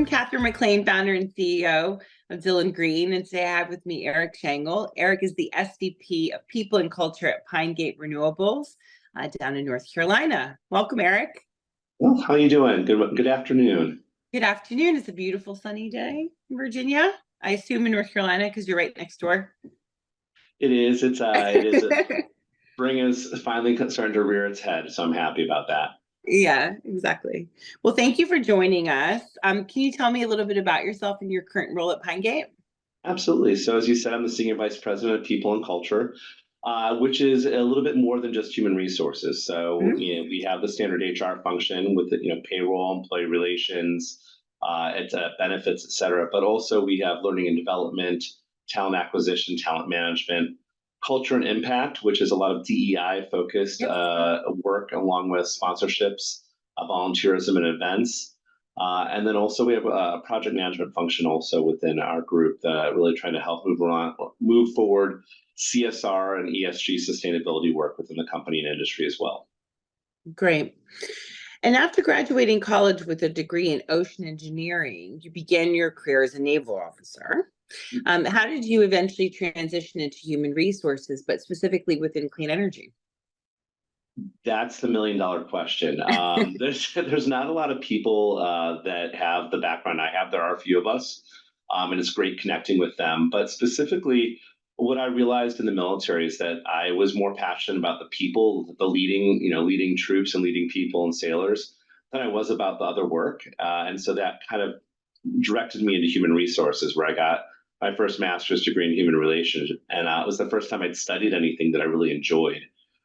I'm Catherine McLean, founder and CEO of Dylan Green, and today I have with me Eric Shangle. Eric is the SVP of People and Culture at Pine Gate Renewables down in North Carolina. Welcome, Eric. Well, how are you doing? Good afternoon. Good afternoon. It's a beautiful sunny day in Virginia. I assume in North Carolina because you're right next door. It is. It is. Spring is finally starting to rear its head, so I'm happy about that. Yeah, exactly. Well, thank you for joining us. Can you tell me a little bit about yourself and your current role at Pine Gate? Absolutely. So as you said, I'm the Senior Vice President of People and Culture, which is a little bit more than just human resources. So we have the standard HR function with payroll, employee relations, benefits, et cetera. But also we have learning and development, talent acquisition, talent management, culture and impact, which is a lot of DEI focused work along with sponsorships, volunteerism and events. And then also we have a project management function also within our group that really trying to help move forward CSR and ESG sustainability work within the company and industry as well. Great. And after graduating college with a degree in ocean engineering, you began your career as a naval officer. How did you eventually transition into human resources, but specifically within clean energy? That's the million-dollar question. There's not a lot of people that have the background I have. There are a few of us, and it's great connecting with them. But specifically, what I realized in the military is that I was more passionate about the people, the leading troops and leading people and sailors, than I was about the other work. And so that kind of directed me into human resources, where I got my first master's degree in human relations, and it was the first time I'd studied anything that I really enjoyed.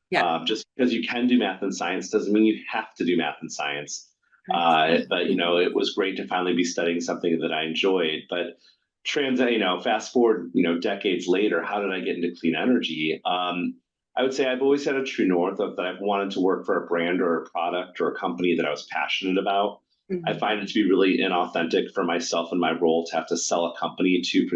Yeah. Just because you can do math and science doesn't mean you have to do math and science. But it was great to finally be studying something that I enjoyed. But fast forward, decades later, how did I get into clean energy? I would say I've always had a true north of that I've wanted to work for a brand or a product or a company that I was passionate about. I find it to be really inauthentic for myself and my role to have to sell a company to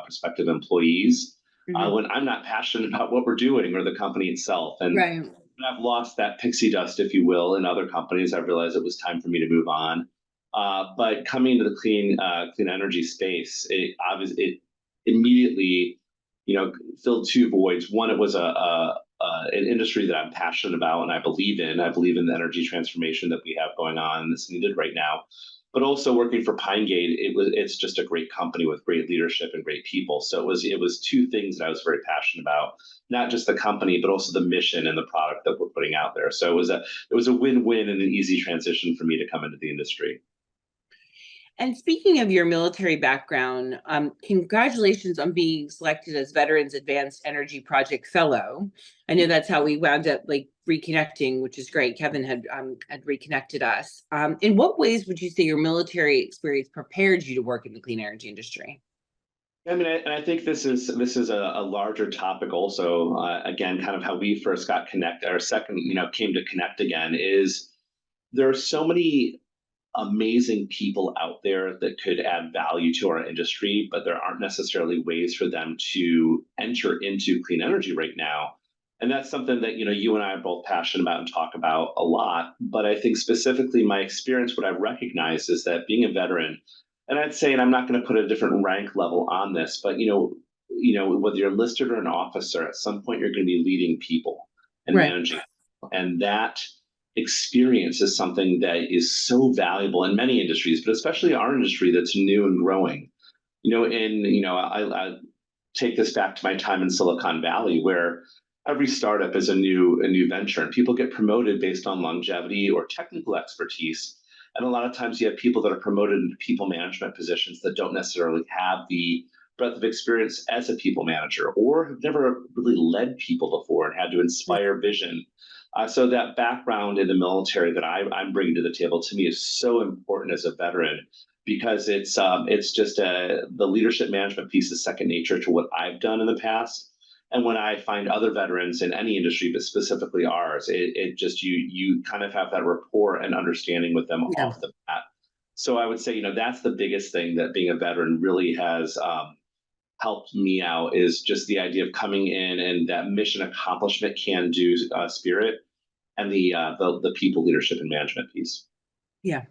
prospective employees. When I'm not passionate about what we're doing or the company itself. And I've lost that pixie dust, if you will, in other companies. I've realized it was time for me to move on. But coming into the clean energy space, it immediately, filled two voids. One, it was an industry that I'm passionate about and I believe in. I believe in the energy transformation that we have going on that's needed right now. But also working for Pine Gate, it's just a great company with great leadership and great people. So it was two things that I was very passionate about, not just the company, but also the mission and the product that we're putting out there. So it was a win-win and an easy transition for me to come into the industry. And speaking of your military background, congratulations on being selected as Veterans Advanced Energy Project Fellow. I know that's how we wound up reconnecting, which is great. Kevin had reconnected us. In what ways would you say your military experience prepared you to work in the clean energy industry? I mean, I think this is a larger topic also. Again, kind of how we first got connected, or second, came to connect again, is there are so many amazing people out there that could add value to our industry, but there aren't necessarily ways for them to enter into clean energy right now. And that's something that you and I are both passionate about and talk about a lot. But I think specifically my experience, what I've recognized is that being a veteran, and I'd say, and I'm not going to put a different rank level on this, but whether you're enlisted or an officer, at some point you're going to be leading people and managing, and that experience is something that is so valuable in many industries, but especially our industry that's new and growing. I take this back to my time in Silicon Valley, where every startup is a new venture, and people get promoted based on longevity or technical expertise. And a lot of times you have people that are promoted into people management positions that don't necessarily have the breadth of experience as a people manager, or have never really led people before and had to inspire vision. So that background in the military that I'm bringing to the table, to me, is so important as a veteran, because it's just the leadership management piece is second nature to what I've done in the past. And when I find other veterans in any industry, but specifically ours, it just you kind of have that rapport and understanding with them off the bat. So I would say, that's the biggest thing that being a veteran really has helped me out, is just the idea of coming in and that mission accomplishment can do spirit, and the people leadership and management piece. Yeah.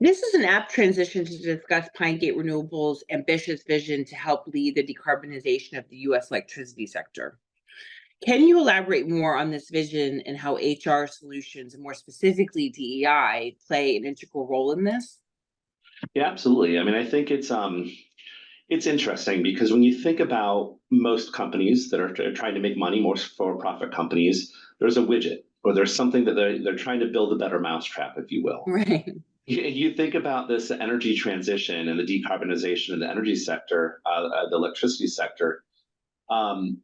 This is an apt transition to discuss Pine Gate Renewables' ambitious vision to help lead the decarbonization of the U.S. electricity sector. Can you elaborate more on this vision and how HR solutions, and more specifically DEI, play an integral role in this? Yeah, absolutely. I mean, I think it's interesting because when you think about most companies that are trying to make money, more for-profit companies, there's a widget or there's something that they're trying to build a better mousetrap, if you will. Right. You think about this energy transition and the decarbonization of the energy sector, the electricity sector. Um,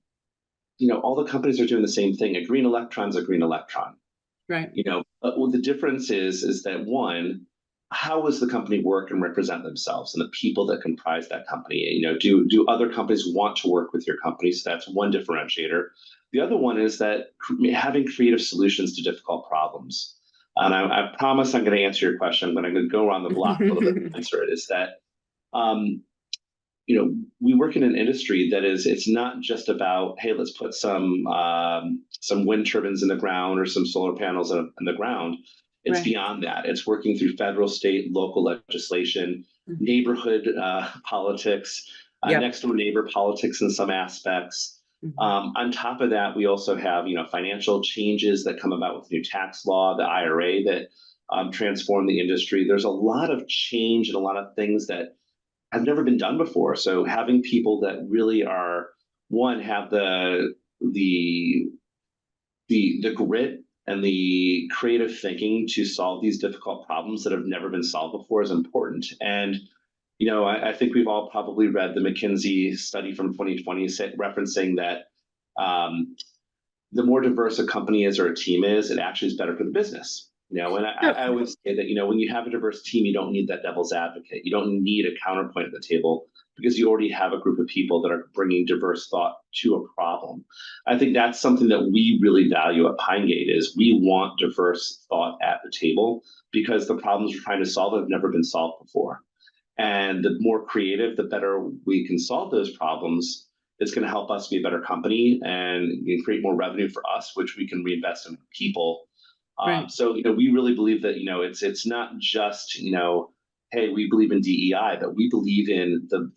all the companies are doing the same thing. A green electron's a green electron. Right. Well, the difference is that one, how does the company work and represent themselves and the people that comprise that company? Do other companies want to work with your company? So that's one differentiator. The other one is that having creative solutions to difficult problems. And I promise I'm going to answer your question, but I'm going to go around the block a little bit to answer it. Is that um, we work in an industry that it's not just about, hey, let's put some wind turbines in the ground or some solar panels in the ground. It's Right. beyond that. It's working through federal, state, local legislation, neighborhood politics, Yep. next door neighbor politics in some aspects. On top of that, we also have financial changes that come about with new tax law, the IRA that transformed the industry. There's a lot of change and a lot of things that have never been done before. So having people that really are have the grit and the creative thinking to solve these difficult problems that have never been solved before is important. And I think we've all probably read the McKinsey study from 2020 referencing that the more diverse a company is or a team is, it actually is better for the business. And I always say that, when you have a diverse team, you don't need that devil's advocate. You don't need a counterpoint at the table because you already have a group of people that are bringing diverse thought to a problem. I think that's something that we really value at Pine Gate is we want diverse thought at the table because the problems we're trying to solve have never been solved before. And the more creative, the better we can solve those problems. It's going to help us be a better company and create more revenue for us, which we can reinvest in people. Right. So we really believe that it's not just hey, we believe in DEI, but we believe in the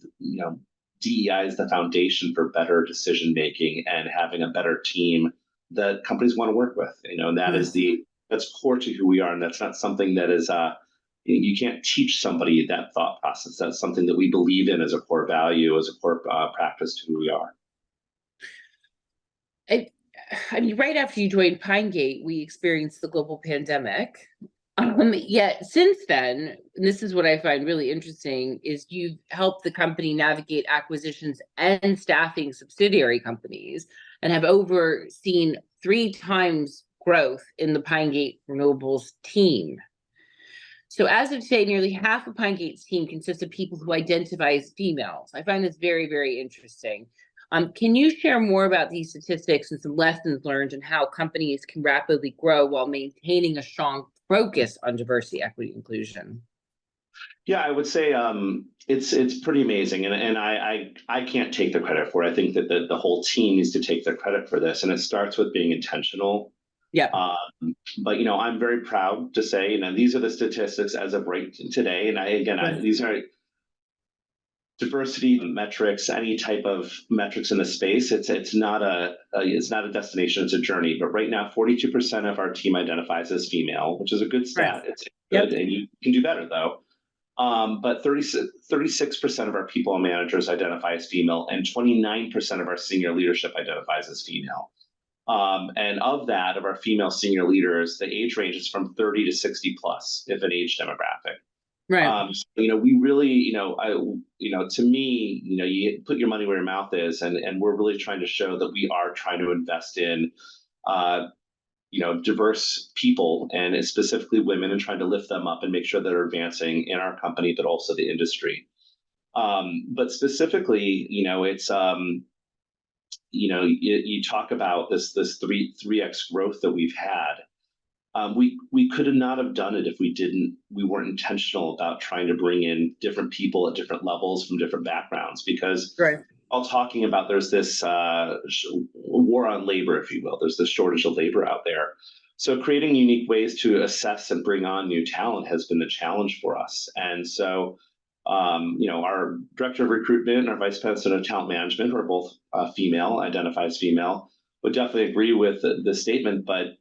DEI is the foundation for better decision making and having a better team that companies want to work with. And that's core to who we are, and that's not something that is you can't teach somebody that thought process. That's something that we believe in as a core value, as a core practice to who we are. I mean, right after you joined Pine Gate, we experienced the global pandemic. Yet since then, and this is what I find really interesting, is you've helped the company navigate acquisitions and staffing subsidiary companies and have overseen 3 times growth in the Pine Gate Renewables team. So as of today, nearly half of Pine Gate's team consists of people who identify as females. I find this very, very interesting. Can you share more about these statistics and some lessons learned and how companies can rapidly grow while maintaining a strong focus on diversity, equity, inclusion? Yeah, I would say it's pretty amazing, and I can't take the credit for it. I think that the whole team needs to take the credit for this, and it starts with being intentional. Yeah. But I'm very proud to say, these are the statistics as of right today, and these are diversity metrics, any type of metrics in the space. It's not a destination, it's a journey. But right now, 42% of our team identifies as female, which is a good stat. Right. It's good, and you can do better though. But 36% of our people and managers identify as female, and 29% of our senior leadership identifies as female. And of our female senior leaders, the age range is from 30 to 60 plus, if an age demographic. Right. We really, to me, you put your money where your mouth is, and we're really trying to show that we are trying to invest in, diverse people and specifically women, and trying to lift them up and make sure they're advancing in our company, but also the industry. But specifically, it's you talk about this 3x growth that we've had. We could have not have done it if we weren't intentional about trying to bring in different people at different levels from different backgrounds, because Right. all talking about there's this war on labor, if you will. There's this shortage of labor out there. So creating unique ways to assess and bring on new talent has been the challenge for us. And so, our director of recruitment and our vice president of talent management, who are both female, identify as female, would definitely agree with the statement. But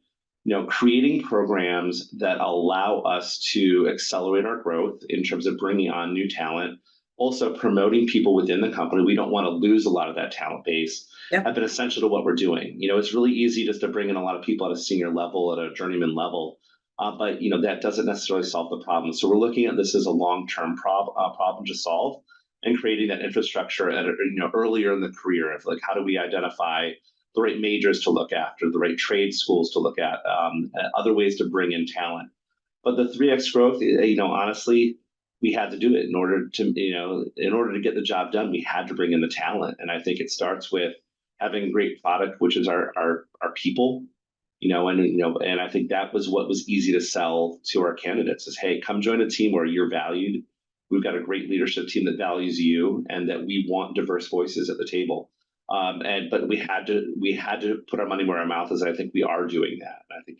creating programs that allow us to accelerate our growth in terms of bringing on new talent, also promoting people within the company. We don't want to lose a lot of that talent base. Yep. Have been essential to what we're doing. It's really easy just to bring in a lot of people at a senior level, at a journeyman level, but that doesn't necessarily solve the problem. So we're looking at this as a long-term problem to solve, and creating that infrastructure at earlier in the career of like, how do we identify the right majors to look after, the right trade schools to look at, other ways to bring in talent. But the 3x growth, honestly, we had to do it in order to get the job done. We had to bring in the talent, and I think it starts with having a great product, which is our people, and I think that was what was easy to sell to our candidates is, hey, come join a team where you're valued. We've got a great leadership team that values you, and that we want diverse voices at the table. But we had to put our money where our mouth is. And I think we are doing that. And I think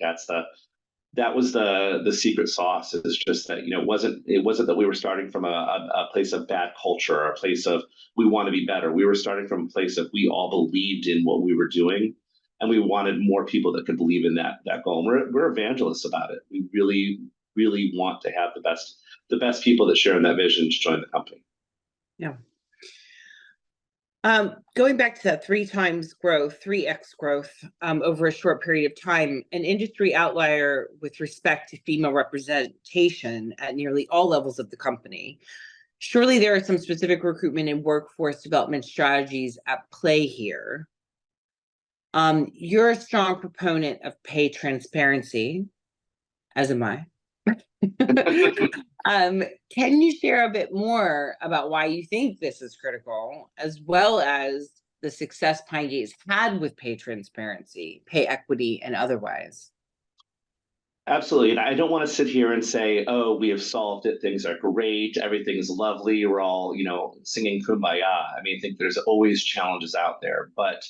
that was the secret sauce. Is just that it wasn't that we were starting from a place of bad culture, or a place of we want to be better. We were starting from a place of we all believed in what we were doing, and we wanted more people that could believe in that goal. And we're evangelists about it. We really, really want to have the best people that share in that vision to join the company. Yeah. Going back to that 3x growth, 3x growth over a short period of time, an industry outlier with respect to female representation at nearly all levels of the company. Surely there are some specific recruitment and workforce development strategies at play here. You're a strong proponent of pay transparency, as am I. Can you share a bit more about why you think this is critical, as well as the success Pine Gate's had with pay transparency, pay equity, and otherwise? Absolutely. And I don't want to sit here and say, oh, we have solved it. Things are great. Everything's lovely. We're all, singing kumbaya. I mean, I think there's always challenges out there. But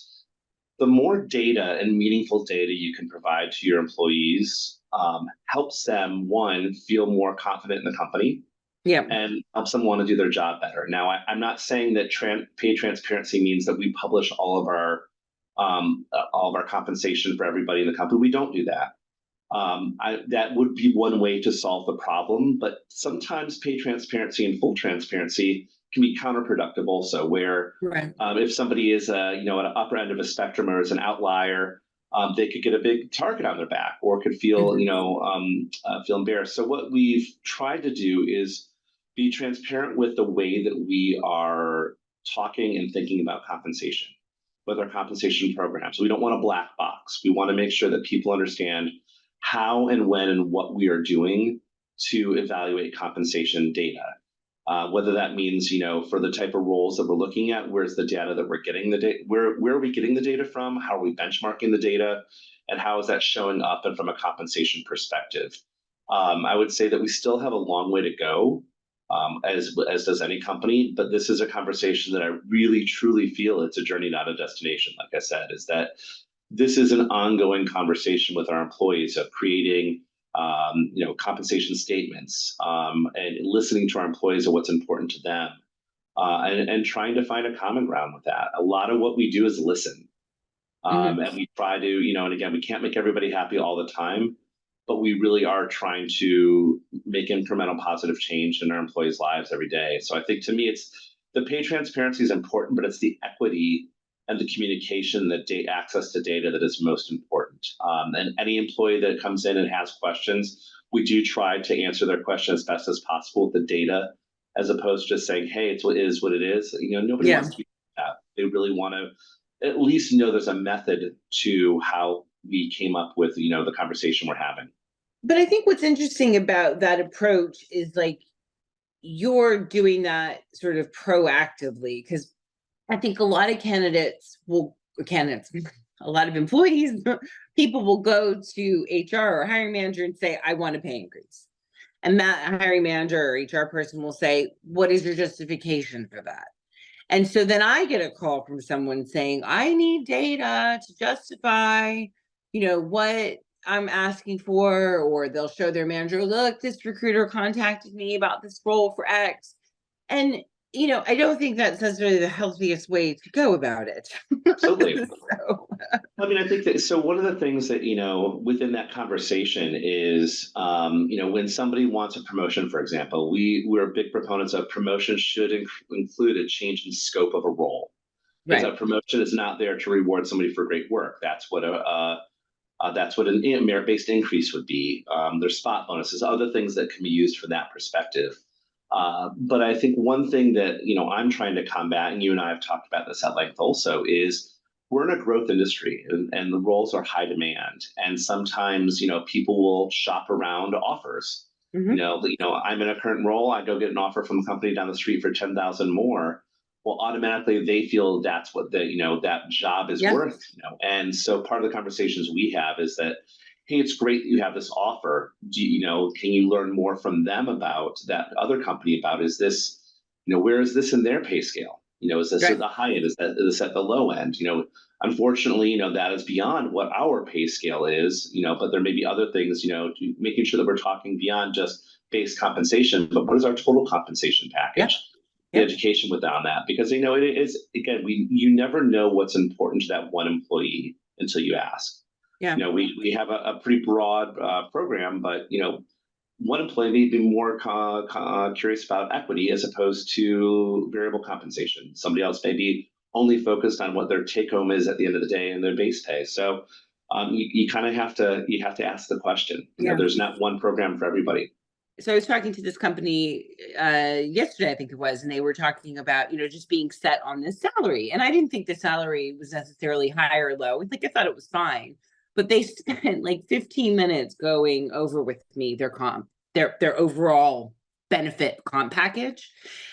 the more data and meaningful data you can provide to your employees helps them, one, feel more confident in the company. Yeah. And helps them want to do their job better. Now, I'm not saying that pay transparency means that we publish all of our compensation for everybody in the company. We don't do that. That would be one way to solve the problem, but sometimes pay transparency and full transparency can be counterproductive also, where right. If somebody is at an upper end of a spectrum or is an outlier, they could get a big target on their back, or could feel feel embarrassed. So what we've tried to do is be transparent with the way that we are talking and thinking about compensation with our compensation programs. We don't want a black box. We want to make sure that people understand how and when and what we are doing to evaluate compensation data. Whether that means, for the type of roles that we're looking at, where's the data that we're getting the data, where are we getting the data from? How are we benchmarking the data? And how is that showing up and from a compensation perspective? I would say that we still have a long way to go, as does any company, but this is a conversation that I really, truly feel it's a journey, not a destination. Like I said, is that this is an ongoing conversation with our employees of creating compensation statements, and listening to our employees of what's important to them, and trying to find a common ground with that. A lot of what we do is listen, and we try to, and again, we can't make everybody happy all the time, but we really are trying to make incremental positive change in our employees' lives every day. So I think, to me, it's the pay transparency is important, but it's the equity and the communication, access to data that is most important. And any employee that comes in and has questions, we do try to answer their question as best as possible with the data, as opposed to just saying, hey, it is what it is. Nobody wants to be that. They really want to at least know there's a method to how we came up with, the conversation we're having. But I think what's interesting about that approach is you're doing that sort of proactively, because I think a lot of a lot of employees, people will go to HR or hiring manager and say, I want a pay increase. And that hiring manager or HR person will say, what is your justification for that? And so then I get a call from someone saying, I need data to justify, what I'm asking for, or they'll show their manager, look, this recruiter contacted me about this role for X. And, I don't think that's necessarily the healthiest way to go about it. Absolutely. So, I mean, I think that so one of the things that, within that conversation is, when somebody wants a promotion, for example, we're big proponents of promotion should include a change in scope of a role. Because a right. promotion is not there to reward somebody for great work. That's what a merit-based increase would be. There's spot bonuses, other things that can be used from that perspective. But I think one thing that I'm trying to combat, and you and I have talked about this at length also, is we're in a growth industry, and the roles are high demand. And sometimes people will shop around offers. Hmm. I'm in a current role. I go get an offer from a company down the street for 10,000 more. Well, automatically they feel that's what that job is Yeah. worth. And so part of the conversations we have is that, hey, it's great that you have this offer. Can you learn more from them about that other company about, is this, where is this in their pay scale? Is this at Right. the high end? Is this at the low end? Unfortunately, that is beyond what our pay scale is, but there may be other things, making sure that we're talking beyond just base compensation, but what is our total compensation Yep. package? The Yep. education within that, because it is, again, you never know what's important to that one employee until you ask. Yeah. We have a pretty broad program, but one employee may be more curious about equity as opposed to variable compensation. Somebody else may be only focused on what their take home is at the end of the day and their base pay. So you kind of have to ask the question. Yeah. There's not one program for everybody. So I was talking to this company yesterday, I think it was, and they were talking about, just being set on this salary. And I didn't think the salary was necessarily high or low. I thought it was fine. But they spent like 15 minutes going over with me their comp, their overall benefit comp package,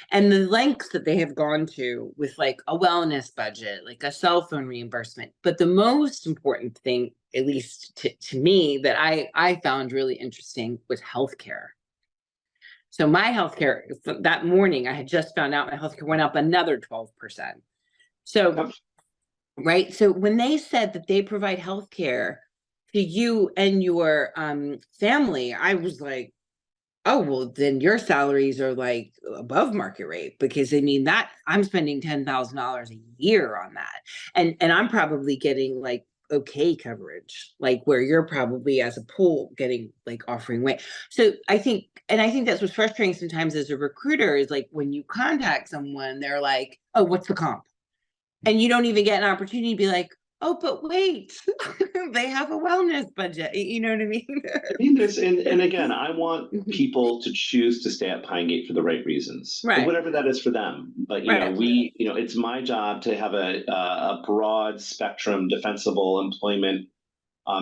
and the lengths that they have gone to with like a wellness budget, like a cell phone reimbursement. But the most important thing, at least to me, that I found really interesting was healthcare. So my healthcare that morning, I had just found out my healthcare went up another 12%. So, Yep. right. So when they said that they provide healthcare to you and your family, I was like, oh, well, then your salaries are like above market rate, because I mean that I'm spending $10,000 a year on that. And I'm probably getting like okay coverage, like where you're probably as a pool getting like offering way. So I think that's what's frustrating sometimes as a recruiter is like when you contact someone, they're like, oh, what's the comp? And you don't even get an opportunity to be like, oh, but wait, they have a wellness budget. You know what I mean? I mean, and again, I want people to choose to stay at Pine Gate for the right reasons, Right. whatever that is for them. But Right. it's my job to have a broad spectrum, defensible employment. I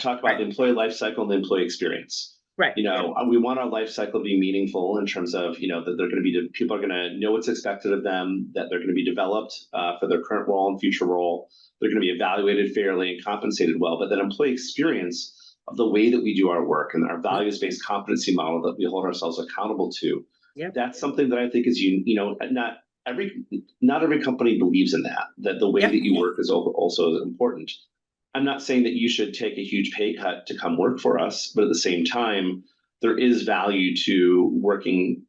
talk about Right. the employee life cycle and the employee experience. Right. We want our life cycle to be meaningful in terms of that they're going to be people are going to know what's expected of them, that they're going to be developed for their current role and future role. They're going to be evaluated fairly and compensated well. But that employee experience of the way that we do our work and our values-based competency model that we hold ourselves accountable to, Yep. that's something that I think is not every company believes in that the way Yep. that you work is also important. I'm not saying that you should take a huge pay cut to come work for us, but at the same time, there is value to working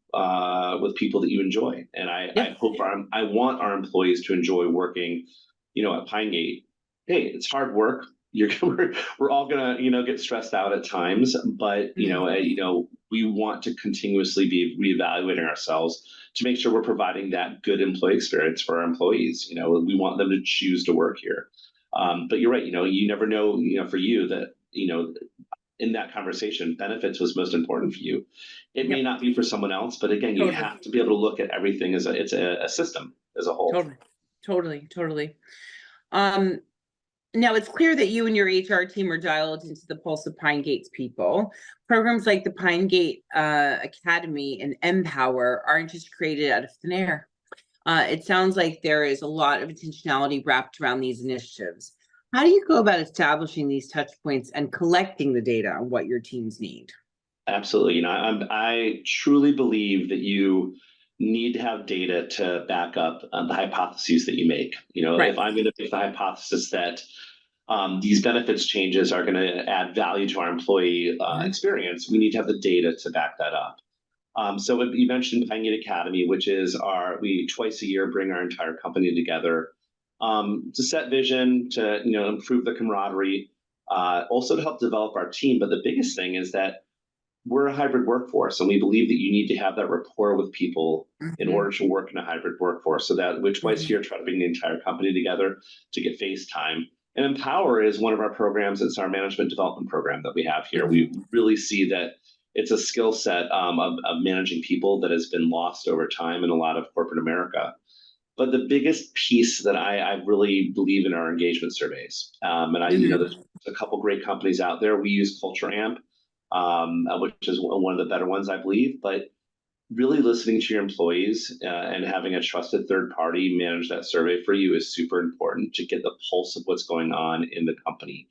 with people that you enjoy. And I Yep. hope I want our employees to enjoy working, at Pine Gate. Hey, it's hard work. We're all gonna, get stressed out at times, but we want to continuously be reevaluating ourselves to make sure we're providing that good employee experience for our employees. We want them to choose to work here. But you're right. You never know. For you that in that conversation, benefits was most important for you. It may Yep. not be for someone else, but again, you Totally. have to be able to look at everything as it's a system as a whole. Totally. Totally. Totally. Um, Now it's clear that you and your HR team are dialed into the pulse of Pine Gate's people. Programs like the Pine Gate Academy and Empower aren't just created out of thin air. It sounds like there is a lot of intentionality wrapped around these initiatives. How do you go about establishing these touch points and collecting the data on what your teams need? Absolutely. I truly believe that you need to have data to back up the hypotheses that you make. Right. If I'm going to make the hypothesis that these benefits changes are going to add value to our employee experience, we need to have the data to back that up. So you mentioned Pine Gate Academy, which is we twice a year bring our entire company together to set vision, to improve the camaraderie, also to help develop our team. But the biggest thing is that we're a hybrid workforce, and we believe that you need to have that rapport with people in order to work in a hybrid workforce. So that we twice a year try to bring the entire company together to get face time. And Empower is one of our programs. It's our management development program that we have here. We really see that it's a skill set of managing people that has been lost over time in a lot of corporate America. But the biggest piece that I really believe in are engagement surveys. There's a couple great companies out there. We use Culture Amp, which is one of the better ones, I believe. But really listening to your employees and having a trusted third party manage that survey for you is super important to get the pulse of what's going on in the company.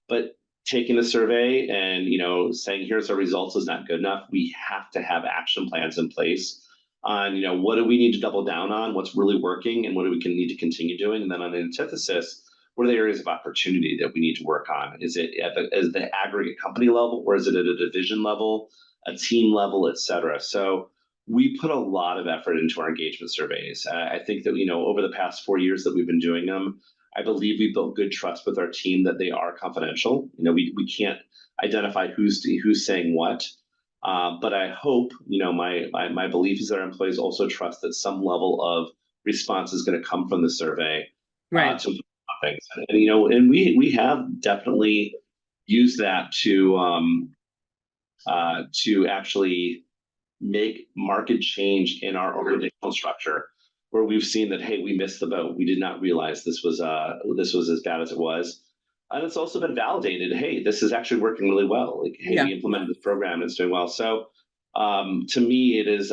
But taking the survey and saying here's our results is not good enough. We have to have action plans in place on what do we need to double down on, what's really working, and what do we need to continue doing. And then on the antithesis, what are the areas of opportunity that we need to work on? Is it at the aggregate company level, or is it at a division level, a team level, et cetera? So we put a lot of effort into our engagement surveys. I think that over the past 4 years that we've been doing them, I believe we built good trust with our team that they are confidential. We can't identify who's saying what. But I hope, my belief is that our employees also trust that some level of response is going to come from the survey Right. to things. And we have definitely used that to actually make market change in our organizational structure, where we've seen that, hey, we missed the boat. We did not realize this was as bad as it was. And it's also been validated, hey, this is actually working really well. Like, hey, we implemented this program and it's doing well. So to me, it's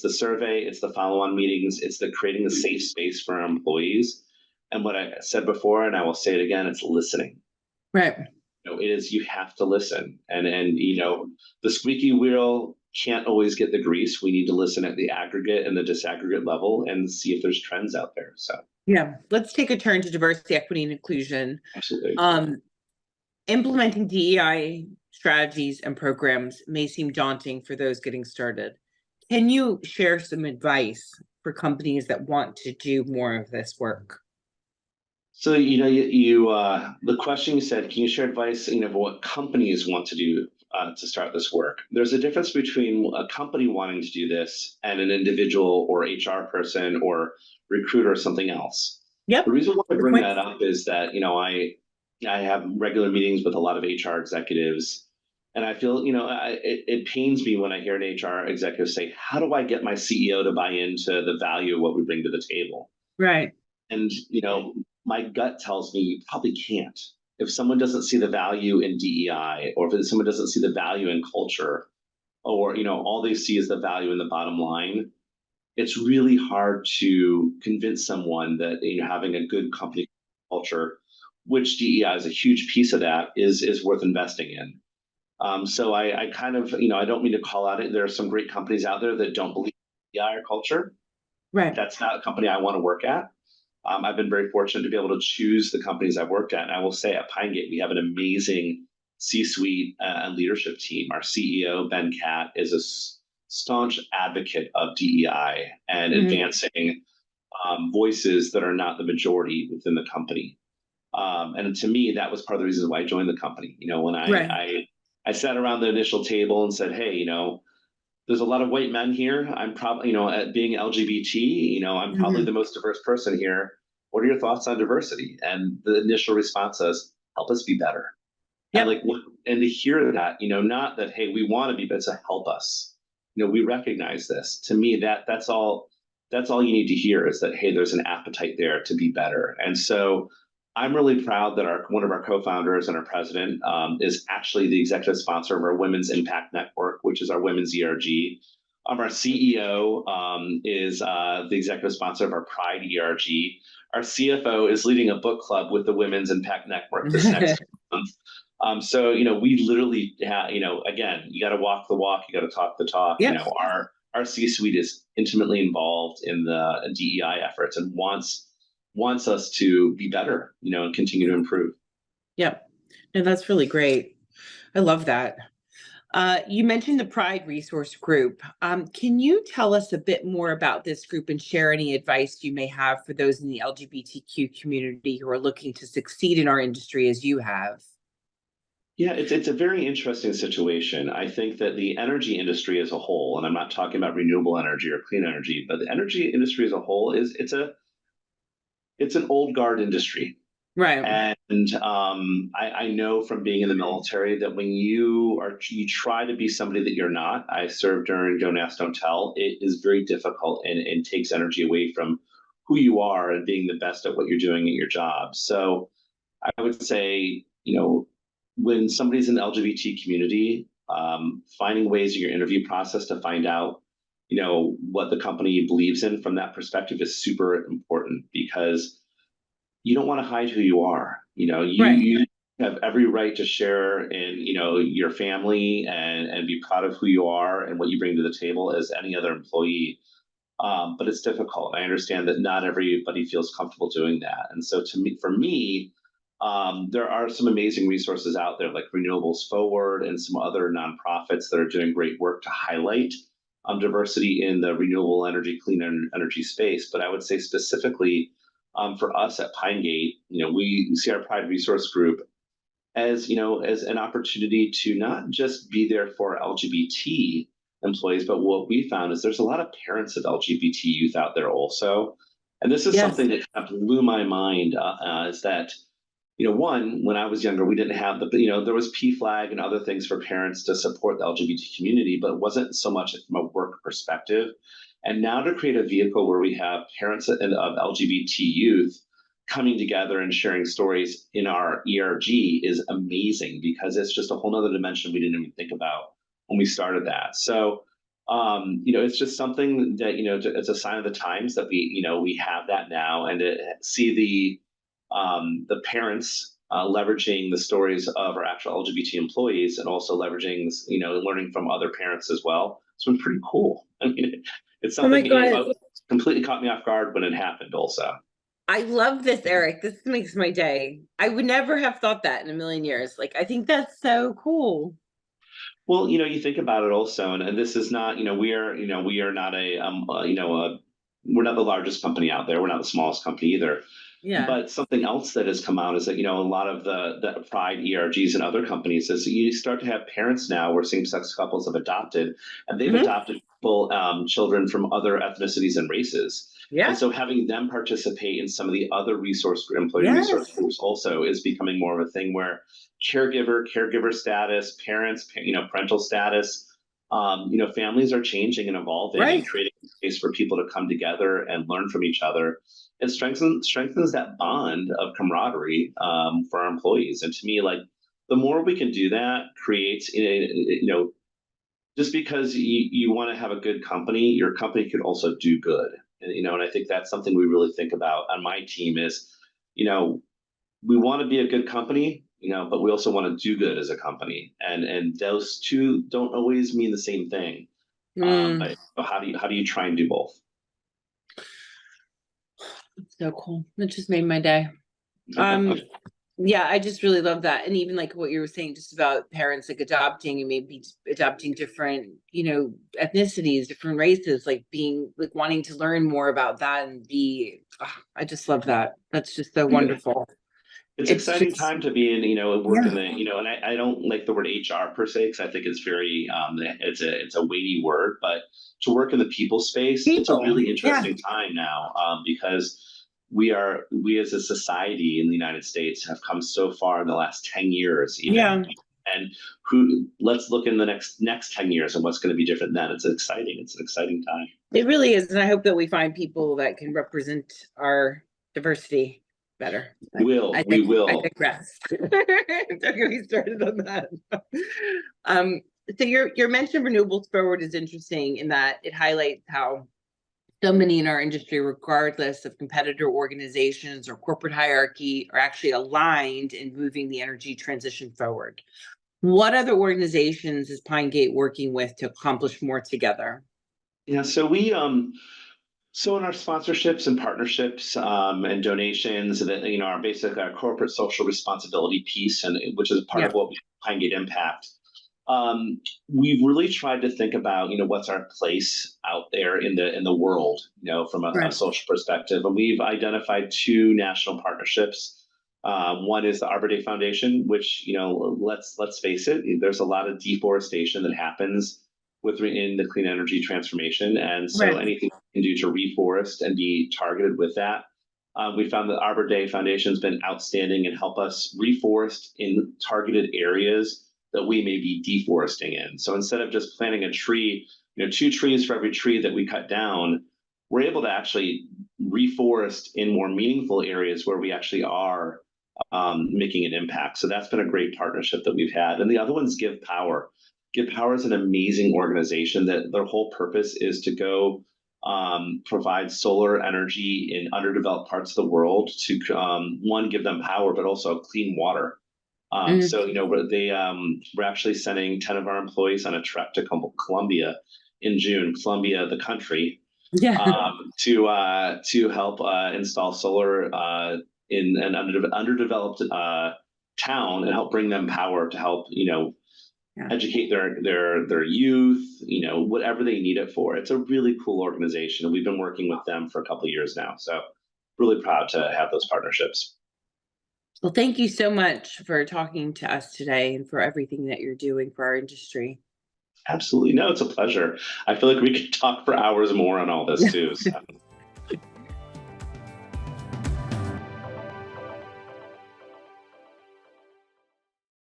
the survey, it's the follow-on meetings, it's the creating a safe space for our employees. And what I said before, and I will say it again, it's listening. Right. You have to listen. And the squeaky wheel can't always get the grease. We need to listen at the aggregate and the disaggregate level and see if there's trends out there. So yeah, let's take a turn to diversity, equity, and inclusion. Absolutely. Implementing DEI strategies and programs may seem daunting for those getting started. Can you share some advice for companies that want to do more of this work? So the question you said, can you share advice what companies want to do to start this work? There's a difference between a company wanting to do this and an individual or HR person or recruiter or something else. Yep. The reason why I bring that up is that I have regular meetings with a lot of HR executives, and I feel it pains me when I hear an HR executive say, "How do I get my CEO to buy into the value of what we bring to the table?" Right. And my gut tells me you probably can't. If someone doesn't see the value in DEI, or if someone doesn't see the value in culture, or all they see is the value in the bottom line, it's really hard to convince someone that having a good company culture, which DEI is a huge piece of that, is worth investing in. So I kind of I don't mean to call out it. There are some great companies out there that don't believe in DEI or culture. Right. That's not a company I want to work at. I've been very fortunate to be able to choose the companies I've worked at. And I will say at Pine Gate, we have an amazing C-suite and leadership team. Our CEO, Ben Catt, is a staunch advocate of DEI and advancing voices that are not the majority within the company. And to me, that was part of the reason why I joined the company. When I sat around the initial table and said, hey, there's a lot of white men here. I'm probably, at being LGBT, I'm probably the most diverse person here. What are your thoughts on diversity? And the initial response is, help us be better. Yep. And to hear that, not that, hey, we want to be, but to help us. We recognize this. To me, that's all you need to hear is that, hey, there's an appetite there to be better. And so I'm really proud that one of our co-founders and our president is actually the executive sponsor of our Women's Impact Network, which is our women's ERG. Our CEO is the executive sponsor of our Pride ERG. Our CFO is leading a book club with the Women's Impact Network this next month. So we literally have, again, you got to walk the walk, you got to talk the talk. Yes. Our C-suite is intimately involved in the DEI efforts and wants us to be better, and continue to improve. Yep. No, that's really great. I love that. You mentioned the Pride Resource Group. Can you tell us a bit more about this group and share any advice you may have for those in the LGBTQ community who are looking to succeed in our industry as you have? Yeah, it's a very interesting situation. I think that the energy industry as a whole, and I'm not talking about renewable energy or clean energy, but the energy industry as a whole is it's an old guard industry. Right. And I know from being in the military that when you try to be somebody that you're not. I served during Don't Ask, Don't Tell. It is very difficult and takes energy away from who you are and being the best at what you're doing at your job. So I would say, when somebody's in the LGBT community, finding ways in your interview process to find out, what the company believes in from that perspective is super important because you don't want to hide who you are. Right. You have every right to share in, your family and be proud of who you are and what you bring to the table as any other employee. But it's difficult. I understand that not everybody feels comfortable doing that. And so for me, there are some amazing resources out there like Renewables Forward and some other nonprofits that are doing great work to highlight diversity in the renewable energy, energy space. But I would say specifically for us at Pine Gate, we see our Pride Resource Group as as an opportunity to not just be there for LGBT employees, but what we found is there's a lot of parents of LGBT youth out there also. And this is Yes. something that kind of blew my mind is that one, when I was younger, we didn't have there was PFLAG and other things for parents to support the LGBT community, but it wasn't so much from a work perspective. And now to create a vehicle where we have parents of LGBT youth coming together and sharing stories in our ERG is amazing because it's just a whole nother dimension we didn't even think about when we started that. So, it's just something that, it's a sign of the times that we have that now and to see the parents leveraging the stories of our actual LGBT employees and also leveraging, learning from other parents as well. It's been pretty cool. I mean, it's Oh my something, God. completely caught me off guard when it happened also. I love this, Eric. This makes my day. I would never have thought that in a million years. Like, I think that's so cool. Well, you think about it also, and this is not, we are not we're not the largest company out there. We're not the smallest company either. Yeah. But something else that has come out is that, a lot of the Pride ERGs and other companies is you start to have parents now where same-sex couples have adopted, and they've Hmm. adopted people, children from other ethnicities and races. And Yeah. so having them participate in some of the other employee resource Yes. groups also is becoming more of a thing where caregiver status, parents, parental status, families are changing and evolving Right. and creating space for people to come together and learn from each other. It strengthens that bond of camaraderie for our employees. And to me, like the more we can do that, creates just because you want to have a good company, your company could also do good. And I think that's something we really think about on my team is, you know, we want to be a good company, but we also want to do good as a company, and those two don't always mean the same thing. Mm, But how do you try and do both? so cool. That just made my day. Um, yeah, I just really love that. And even like what you were saying just about parents like adopting and maybe adopting different, ethnicities, different races, like being like wanting to learn more about that and I just love that. That's just so wonderful. It's It's exciting just, time to be in, work in yeah, the, and I don't like the word HR per se, because I think it's very, it's a weighty word, but to work in the people space, it's a people. really Yeah. interesting time now, because we as a society in the United States have come so far in the last 10 years, even. Yeah. And let's look in the next 10 years and what's going to be different then. It's an exciting time. It really is. And I hope that we find people that can represent our diversity better. But We I will. digress. Don't get me started on that. Um, so your mention of Renewables Forward is interesting in that it highlights how so many in our industry, regardless of competitor organizations or corporate hierarchy, are actually aligned in moving the energy transition forward. What other organizations is Pine Gate working with to accomplish more together? Yeah, so So in our sponsorships and partnerships and donations, that our basic our corporate social responsibility piece, and which is part Yeah. of what we Pine Gate Impact. We've really tried to think about what's our place out there in the world, from a Right. social perspective, and we've identified two national partnerships. One is the Arbor Day Foundation, which let's face it, there's a lot of deforestation that happens within the clean energy transformation, and so Right. anything we can do to reforest and be targeted with that. We found that Arbor Day Foundation has been outstanding and help us reforest in targeted areas that we may be deforesting in. So instead of just planting a tree, 2 trees for every tree that we cut down, we're able to actually reforest in more meaningful areas where we actually are making an impact. So that's been a great partnership that we've had. And the other one's GivePower. GivePower is an amazing organization that their whole purpose is to go provide solar energy in underdeveloped parts of the world to one, give them power, but also clean water. Mm. So we're actually sending 10 of our employees on a trek to Colombia in June, Colombia, the country, Yeah. to help install solar in an underdeveloped town and help bring them power to help Yeah. educate their youth, whatever they need it for. It's a really cool organization, and we've been working with them for a couple of years now. So really proud to have those partnerships. Well, thank you so much for talking to us today and for everything that you're doing for our industry. Absolutely. No, it's a pleasure. I feel like we could talk for hours more on all this too. So.